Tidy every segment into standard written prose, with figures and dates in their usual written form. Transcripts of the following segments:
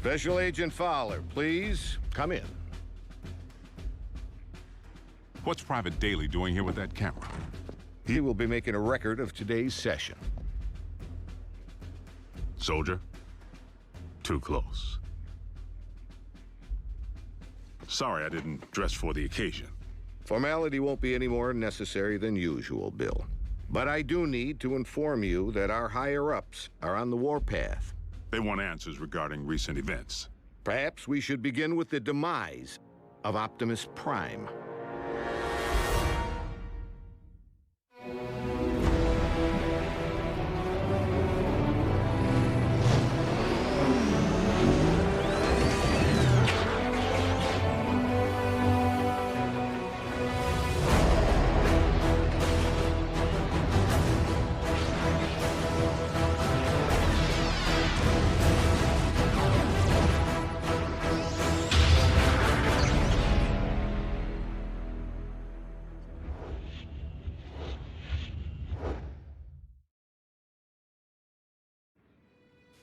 Special Agent Fowler, please come in. What's Private Daly doing here with that camera? He will be making a record of today's session. Soldier, too close. Sorry I didn't dress for the occasion. Formality won't be any more necessary than usual, Bill. But I do need to inform you that our higher-ups are on the warpath. They want answers regarding recent events. Perhaps we should begin with the demise of Optimus Prime.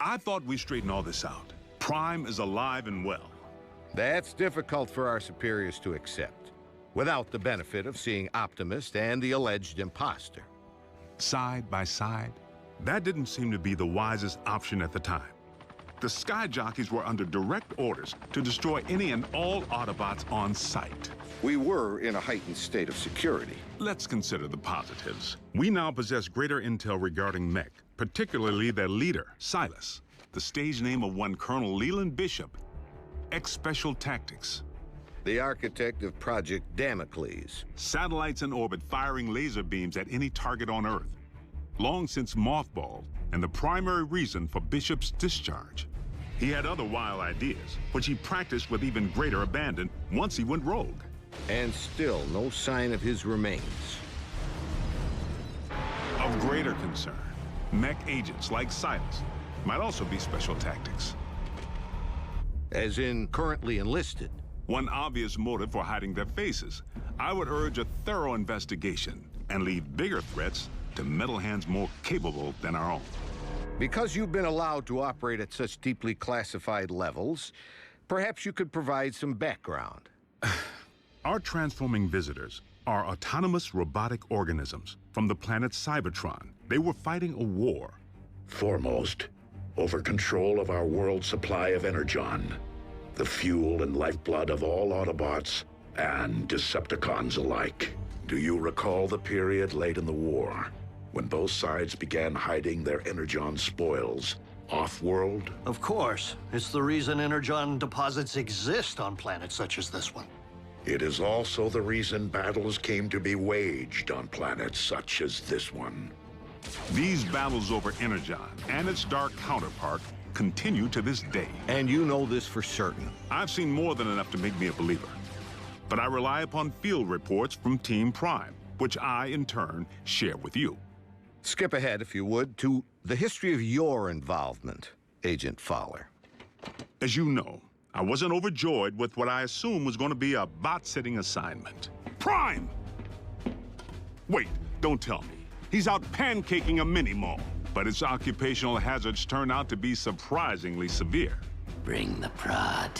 I thought we straightened all this out. Prime is alive and well. That's difficult for our superiors to accept, without the benefit of seeing Optimus and the alleged imposter. Side by side, that didn't seem to be the wisest option at the time. The Sky Jockeys were under direct orders to destroy any and all Autobots on sight. We were in a heightened state of security. Let's consider the positives. We now possess greater intel regarding Mech, particularly their leader, Silas, the stage name of one Colonel Leland Bishop, ex-Special Tactics. The architect of Project Damocles. Satellites in orbit firing laser beams at any target on Earth. Long since mothballed, and the primary reason for Bishop's discharge. He had other wild ideas, which he practiced with even greater abandon once he went rogue. And still no sign of his remains. Of greater concern, Mech agents like Silas might also be Special Tactics. As in currently enlisted. One obvious motive for hiding their faces. I would urge a thorough investigation and leave bigger threats to metal hands more capable than our own. Because you've been allowed to operate at such deeply classified levels, perhaps you could provide some background. Our transforming visitors are autonomous robotic organisms from the planet Cybertron. They were fighting a war. Foremost, over control of our world's supply of Energon, the fuel and lifeblood of all Autobots and Decepticons alike. Do you recall the period late in the war, when both sides began hiding their Energon spoils off-world? Of course. It's the reason Energon deposits exist on planets such as this one. It is also the reason battles came to be waged on planets such as this one. These battles over Energon and its dark counterpart continue to this day. And you know this for certain. I've seen more than enough to make me a believer. But I rely upon field reports from Team Prime, which I, in turn, share with you. Skip ahead, if you would, to the history of your involvement, Agent Fowler. As you know, I wasn't overjoyed with what I assumed was going to be a bot-sitting assignment. Prime! Wait, don't tell me. He's out pancaking a mini-mall, but its occupational hazards turn out to be surprisingly severe. Bring the prod.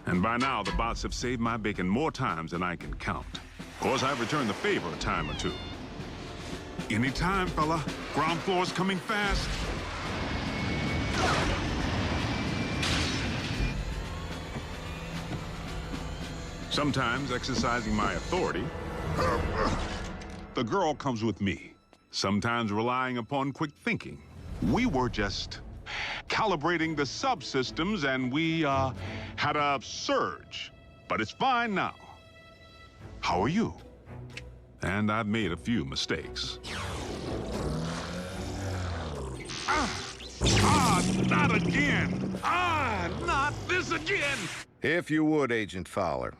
And by now, the bots have saved my bacon more times than I can count. Of course, I've returned the favor a time or two. Anytime, fella. Ground floor's coming fast. Sometimes exercising my authority, the girl comes with me. Sometimes relying upon quick thinking. We were just calibrating the subsystems and we had a surge. But it's fine now. How are you? And I've made a few mistakes. Not again! Not this again! If you would, Agent Fowler,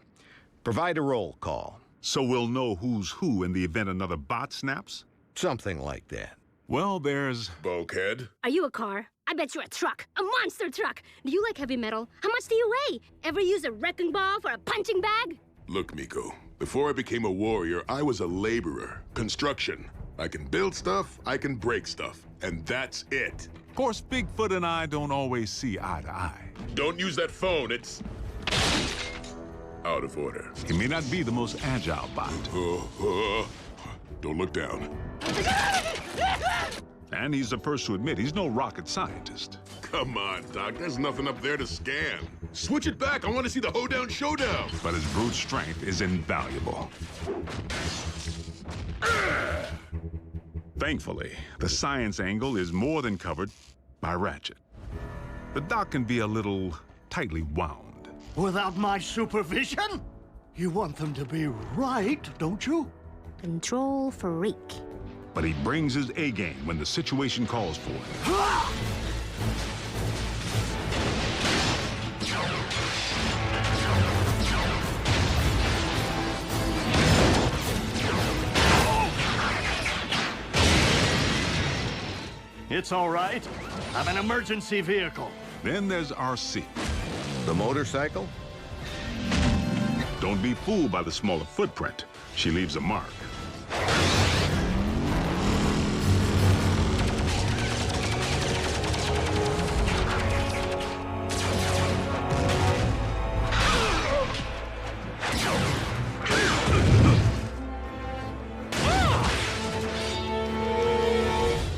provide a roll call. So we'll know who's who in the event another bot snaps? Something like that. Well, there's... Bulkhead. Are you a car? I bet you're a truck. A monster truck. Do you like heavy metal? How much do you weigh? Ever use a wrecking ball for a punching bag? Look, Miko, before I became a warrior, I was a laborer. Construction. I can build stuff, I can break stuff. And that's it. Of course, Bigfoot and I don't always see eye to eye. Don't use that phone. It's out of order. He may not be the most agile bot. Don't look down. And he's the first to admit he's no rocket scientist. Come on, Doc. There's nothing up there to scan. Switch it back. I want to see the hoedown showdown. But his brute strength is invaluable. Thankfully, the science angle is more than covered by Ratchet. The doc can be a little tightly wound. Without my supervision? You want them to be right, don't you? Control freak. But he brings his A-game when the situation calls for it. It's all right. I'm an emergency vehicle. Then there's RC. The motorcycle? Don't be fooled by the smaller footprint. She leaves a mark.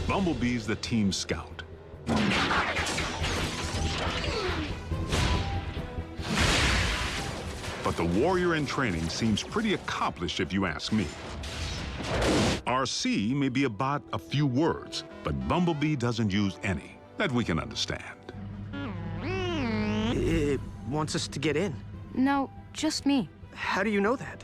Bumblebee's the team scout. But the warrior in training seems pretty accomplished if you ask me. RC may be about a few words, but Bumblebee doesn't use any that we can understand. It wants us to get in. No, just me. How do you know that?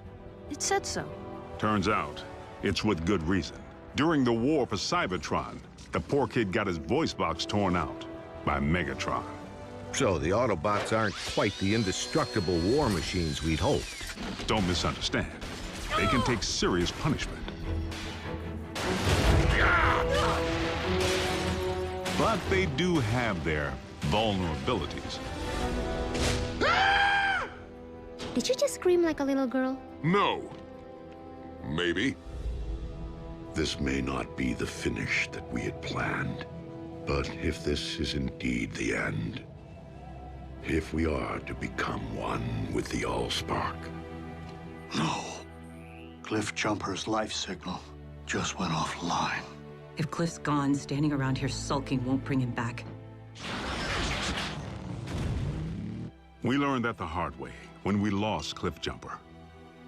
It said so. Turns out, it's with good reason. During the war for Cybertron, the poor kid got his voice box torn out by Megatron. So the Autobots aren't quite the indestructible war machines we'd hoped. Don't misunderstand. They can take serious punishment. But they do have their vulnerabilities. Did you just scream like a little girl? No. Maybe. This may not be the finish that we had planned, but if this is indeed the end, if we are to become one with the Allspark. No. Cliff Jumper's life signal just went offline. If Cliff's gone, standing around here sulking won't bring him back. We learned that the hard way when we lost Cliff Jumper.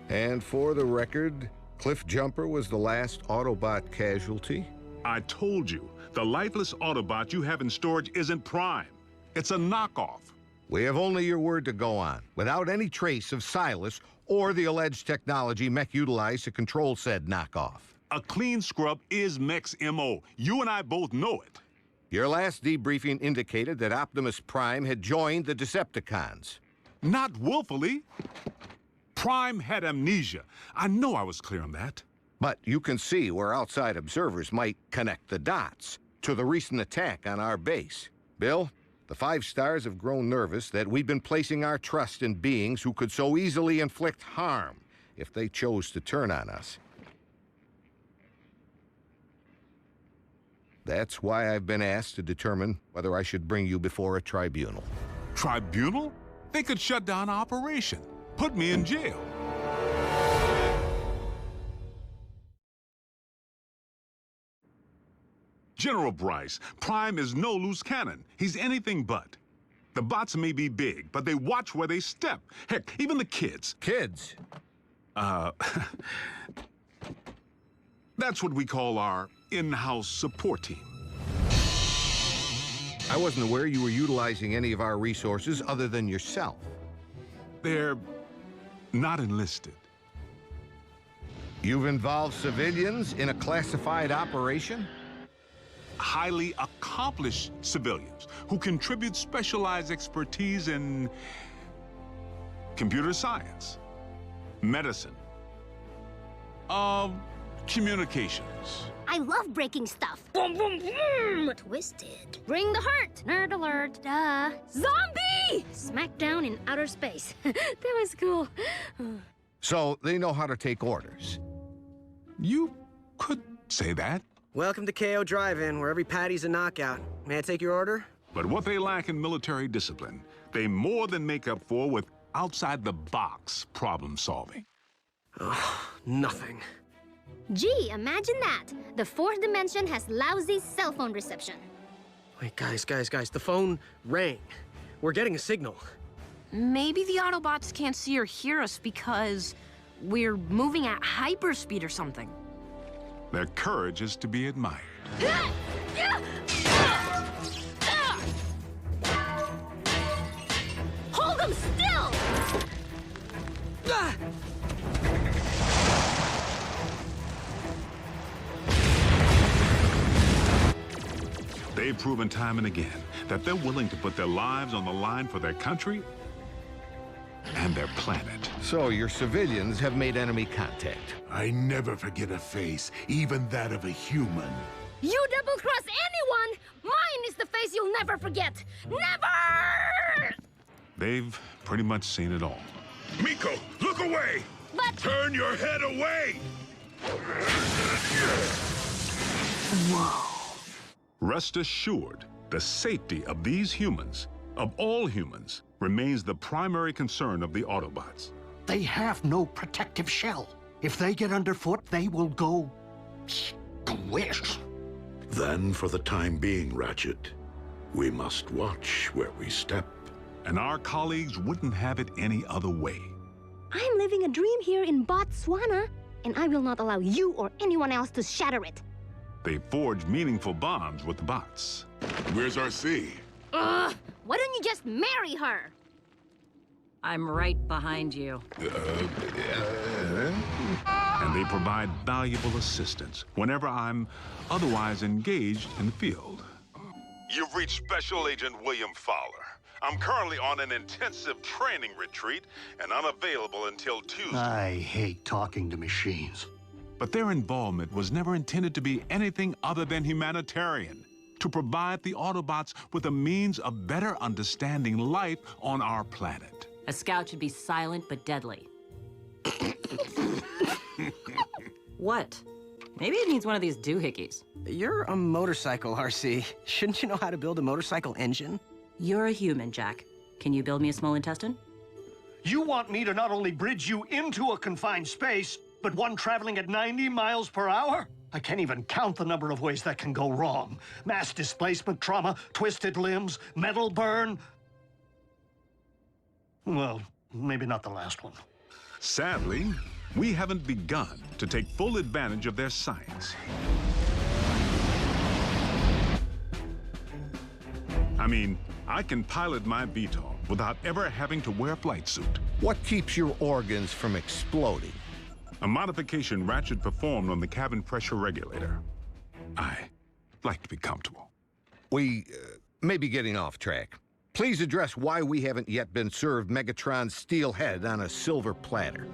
And for the record, Cliff Jumper was the last Autobot casualty? I told you, the lifeless Autobot you have in storage isn't Prime. It's a knockoff. We have only your word to go on, without any trace of Silas or the alleged technology Mech utilized to control said knockoff. A clean scrub is Mech's MO. You and I both know it. Your last debriefing indicated that Optimus Prime had joined the Decepticons. Not willfully. Prime had amnesia. I know I was clear on that. But you can see where outside observers might connect the dots to the recent attack on our base. Bill, the Five Stars have grown nervous that we've been placing our trust in beings who could so easily inflict harm if they chose to turn on us. That's why I've been asked to determine whether I should bring you before a tribunal. Tribunal? They could shut down our operation. Put me in jail. General Bryce, Prime is no loose cannon. He's anything but. The bots may be big, but they watch where they step. Heck, even the kids. Kids? That's what we call our in-house support team. I wasn't aware you were utilizing any of our resources other than yourself. They're not enlisted. You've involved civilians in a classified operation? Highly accomplished civilians who contribute specialized expertise in computer science, medicine, communications. I love breaking stuff. Boom, boom, boom. Twisted. Bring the hurt. Nerd alert. Duh. Zombie! Smackdown in outer space. That was cool. So they know how to take orders. You could say that. Welcome to KO Drive-In, where every patty's a knockout. May I take your order? But what they lack in military discipline, they more than make up for with outside-the-box problem solving. Nothing. Gee, imagine that. The fourth dimension has lousy cell phone reception. Wait, guys, the phone rang. We're getting a signal. Maybe the Autobots can't see or hear us because we're moving at hyperspeed or something. Their courage is to be admired. Hold them still! Ah! They've proven time and again that they're willing to put their lives on the line for their country and their planet. So your civilians have made enemy contact. I never forget a face, even that of a human. You double-cross anyone, mine is the face you'll never forget. Never! They've pretty much seen it all. Miko, look away! But... Turn your head away! Rest assured, the safety of these humans, of all humans, remains the primary concern of the Autobots. They have no protective shell. If they get underfoot, they will go... squish. Then, for the time being, Ratchet, we must watch where we step. And our colleagues wouldn't have it any other way. I'm living a dream here in Botswana, and I will not allow you or anyone else to shatter it. They forged meaningful bonds with the bots. Where's RC? Ugh! Why don't you just marry her? I'm right behind you. And they provide valuable assistance whenever I'm otherwise engaged in the field. You've reached Special Agent William Fowler. I'm currently on an intensive training retreat and unavailable until Tuesday. I hate talking to machines. But their involvement was never intended to be anything other than humanitarian, to provide the Autobots with a means of better understanding life on our planet. A scout should be silent but deadly. What? Maybe it needs one of these doohickeys. You're a motorcycle, RC. Shouldn't you know how to build a motorcycle engine? You're a human, Jack. Can you build me a small intestine? You want me to not only bridge you into a confined space, but one traveling at 90 miles per hour? I can't even count the number of ways that can go wrong. Mass displacement trauma, twisted limbs, metal burn. Well, maybe not the last one. Sadly, we haven't begun to take full advantage of their science. I mean, I can pilot my VTOL without ever having to wear a flight suit. What keeps your organs from exploding? A modification Ratchet performed on the cabin pressure regulator. I like to be comfortable. We may be getting off track. Please address why we haven't yet been served Megatron's steel head on a silver platter.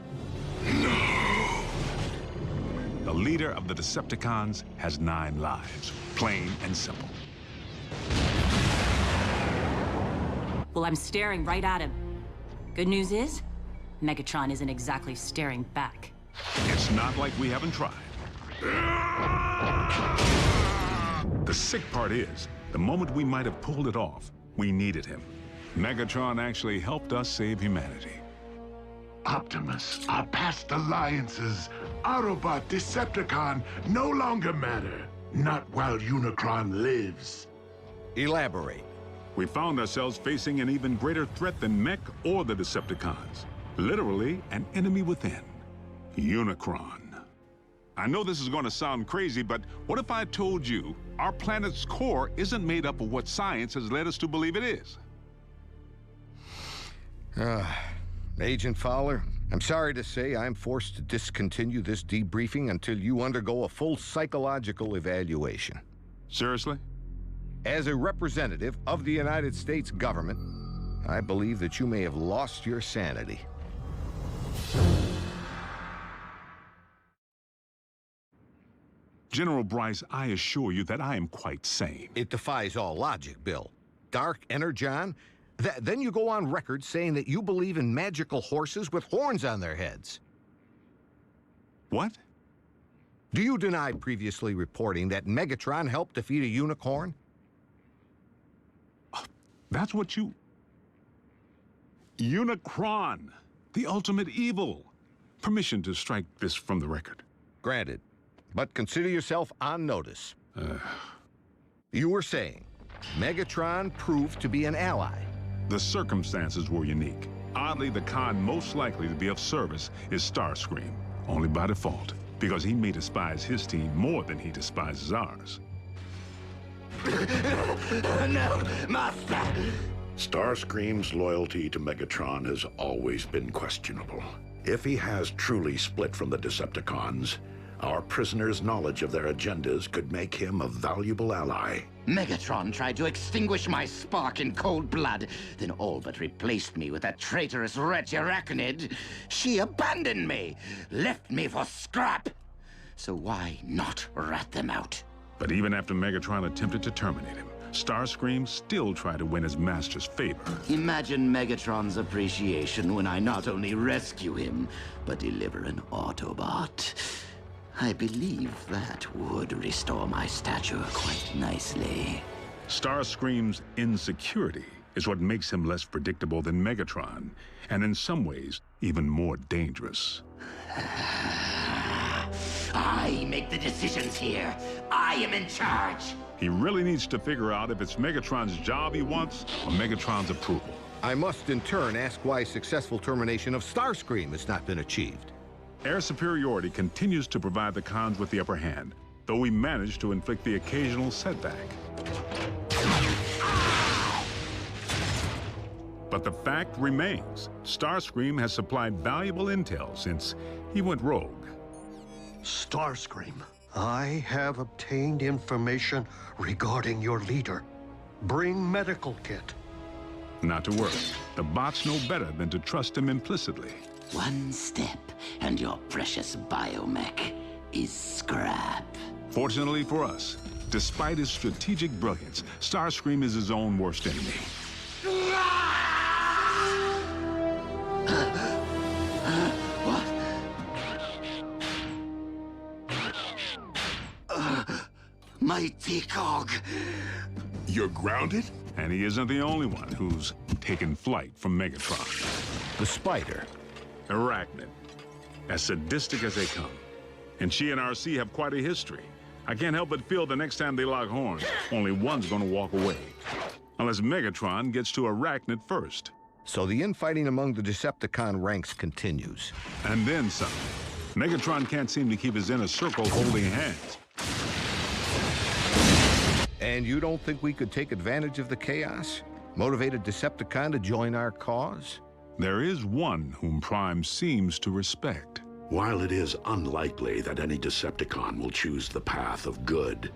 The leader of the Decepticons has 9 lives, plain and simple. Well, I'm staring right at him. Good news is, Megatron isn't exactly staring back. It's not like we haven't tried. The sick part is, the moment we might have pulled it off, we needed him. Megatron actually helped us save humanity. Optimus, our past alliances, Autobot, Decepticon, no longer matter. Not while Unicron lives. Elaborate. We found ourselves facing an even greater threat than Mech or the Decepticons. Literally, an enemy within. Unicron. I know this is going to sound crazy, but what if I told you our planet's core isn't made up of what science has led us to believe it is? Agent Fowler, I'm sorry to say I'm forced to discontinue this debriefing until you undergo a full psychological evaluation. Seriously? As a representative of the United States government, I believe that you may have lost your sanity. General Bryce, I assure you that I am quite sane. It defies all logic, Bill. Dark Energon? Then you go on record saying that you believe in magical horses with horns on their heads. What? Do you deny previously reporting that Megatron helped defeat a unicorn? That's what you... Unicron, the ultimate evil. Permission to strike this from the record. Granted. But consider yourself on notice. You were saying Megatron proved to be an ally. The circumstances were unique. Oddly, the Khan most likely to be of service is Starscream. Only by default, because he may despise his team more than he despises ours. No, Master! Starscream's loyalty to Megatron has always been questionable. If he has truly split from the Decepticons, our prisoner's knowledge of their agendas could make him a valuable ally. Megatron tried to extinguish my spark in cold blood, then all but replaced me with that traitorous wretch Arachnid. She abandoned me, left me for scrap. So why not rat them out? But even after Megatron attempted to terminate him, Starscream still tried to win his master's favor. Imagine Megatron's appreciation when I not only rescue him, but deliver an Autobot. I believe that would restore my stature quite nicely. Starscream's insecurity is what makes him less predictable than Megatron, and in some ways, even more dangerous. I make the decisions here. I am in charge. He really needs to figure out if it's Megatron's job he wants or Megatron's approval. I must in turn ask why successful termination of Starscream has not been achieved. Air superiority continues to provide the Khans with the upper hand, though we manage to inflict the occasional setback. But the fact remains, Starscream has supplied valuable intel since he went rogue. Starscream, I have obtained information regarding your leader. Bring medical kit. Not to worry, the bots know better than to trust him implicitly. One step, and your precious biomech is scrap. Fortunately for us, despite his strategic brilliance, Starscream is his own worst enemy. Mighty Cog. You're grounded? And he isn't the only one who's taken flight from Megatron. The Spider. Arachnid. As sadistic as they come. And she and RC have quite a history. I can't help but feel the next time they lock horns, only one's gonna walk away. Unless Megatron gets to Arachnid first. So the infighting among the Decepticon ranks continues. And then some. Megatron can't seem to keep his inner circle holding hands. And you don't think we could take advantage of the chaos? Motivate a Decepticon to join our cause? There is one whom Prime seems to respect. While it is unlikely that any Decepticon will choose the path of good,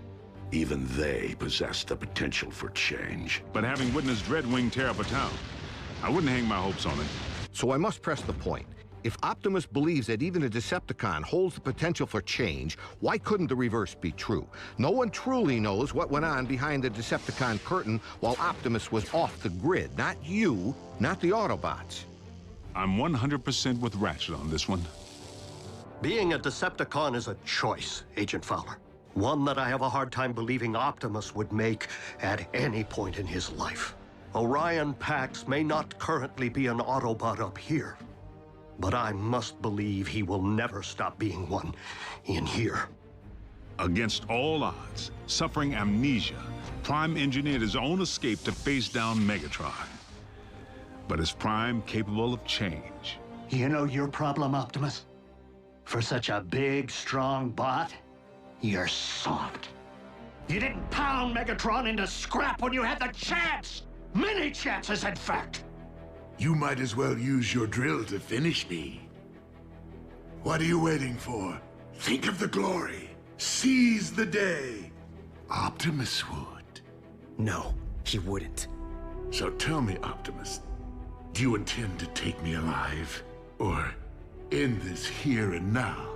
even they possess the potential for change. But having witnessed Dreadwing tear up a town, I wouldn't hang my hopes on it. So I must press the point. If Optimus believes that even a Decepticon holds the potential for change, why couldn't the reverse be true? No one truly knows what went on behind the Decepticon curtain while Optimus was off the grid. Not you, not the Autobots. I'm 100% with Ratchet on this one. Being a Decepticon is a choice, Agent Fowler. One that I have a hard time believing Optimus would make at any point in his life. Orion Pax may not currently be an Autobot up here, but I must believe he will never stop being one in here. Against all odds, suffering amnesia, Prime engineered his own escape to face down Megatron. But is Prime capable of change? You know your problem, Optimus? For such a big, strong bot, you're soft. You didn't pound Megatron into scrap when you had the chance! Many chances, in fact! You might as well use your drill to finish me. What are you waiting for? Think of the glory. Seize the day. Optimus would. No, he wouldn't. So tell me, Optimus, do you intend to take me alive? Or end this here and now?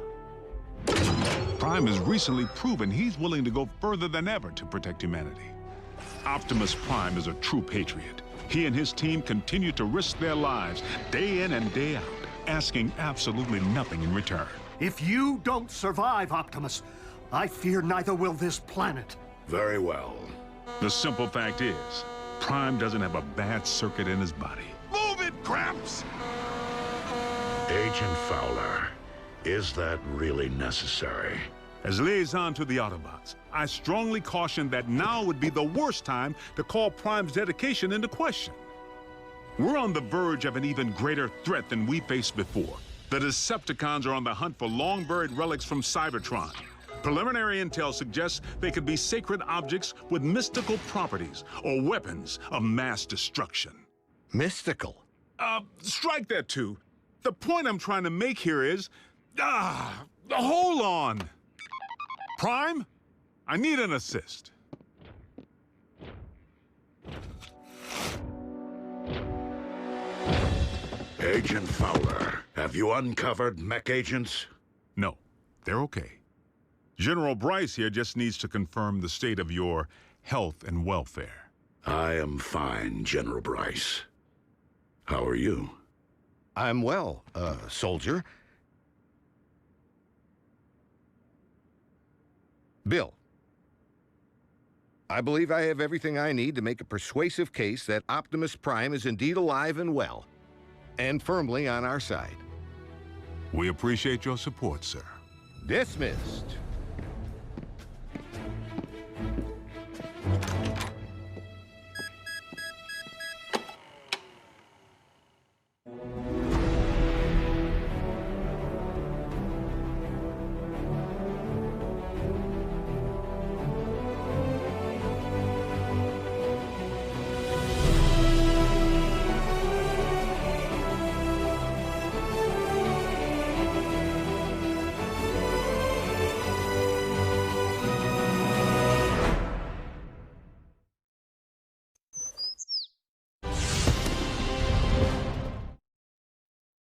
Prime has recently proven he's willing to go further than ever to protect humanity. Optimus Prime is a true patriot. He and his team continue to risk their lives day in and day out, asking absolutely nothing in return. If you don't survive, Optimus, I fear neither will this planet. Very well. The simple fact is, Prime doesn't have a bad circuit in his body. Move it, Gramps! Agent Fowler, is that really necessary? As liaison to the Autobots, I strongly caution that now would be the worst time to call Prime's dedication into question. We're on the verge of an even greater threat than we faced before. The Decepticons are on the hunt for long-buried relics from Cybertron. Preliminary intel suggests they could be sacred objects with mystical properties or weapons of mass destruction. Mystical? Strike that too. The point I'm trying to make here is... hold on! Prime, I need an assist. Agent Fowler, have you uncovered mech agents? No, they're okay. General Bryce here just needs to confirm the state of your health and welfare. I am fine, General Bryce. How are you? I'm well, soldier. Bill, I believe I have everything I need to make a persuasive case that Optimus Prime is indeed alive and well, and firmly on our side. We appreciate your support, sir. Dismissed.